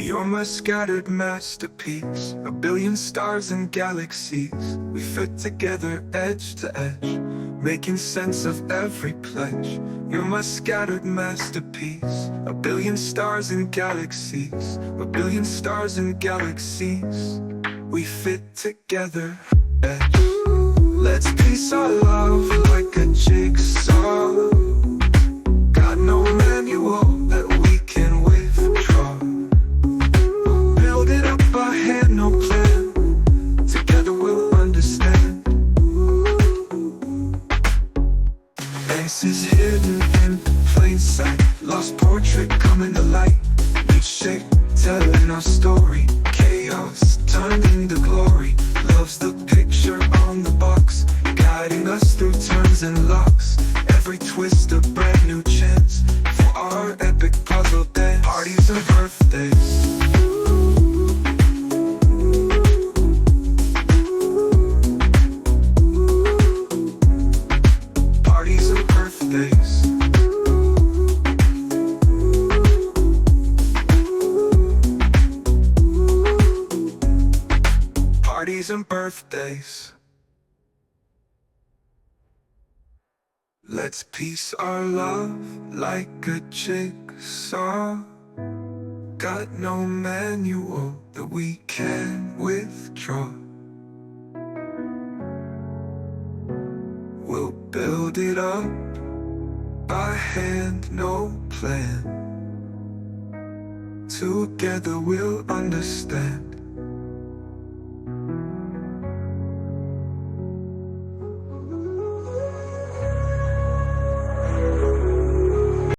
You're my scattered masterpiece, a billion stars and galaxies. We fit together edge to edge, making sense of every pledge. You're my scattered masterpiece, a billion stars and galaxies, a billion stars and galaxies. We fit together edge. Let's piece our love like a jigsaw. Got no manual that we can withdraw. Build it up by hand, no plan. Together we'll understand. Aces hidden in plain sight, lost portrait coming to light. Each shape telling our story, chaos turned into glory. Love's the picture on the box, guiding us through turns and locks. Every twist a brand new chance for our epic puzzle dance. Parties and birthdays, parties and birthdays, parties and birthdays. Let's piece our love like a jigsaw. Got no manual that we can withdraw. We'll build it up by hand, no plan. Together we'll understand.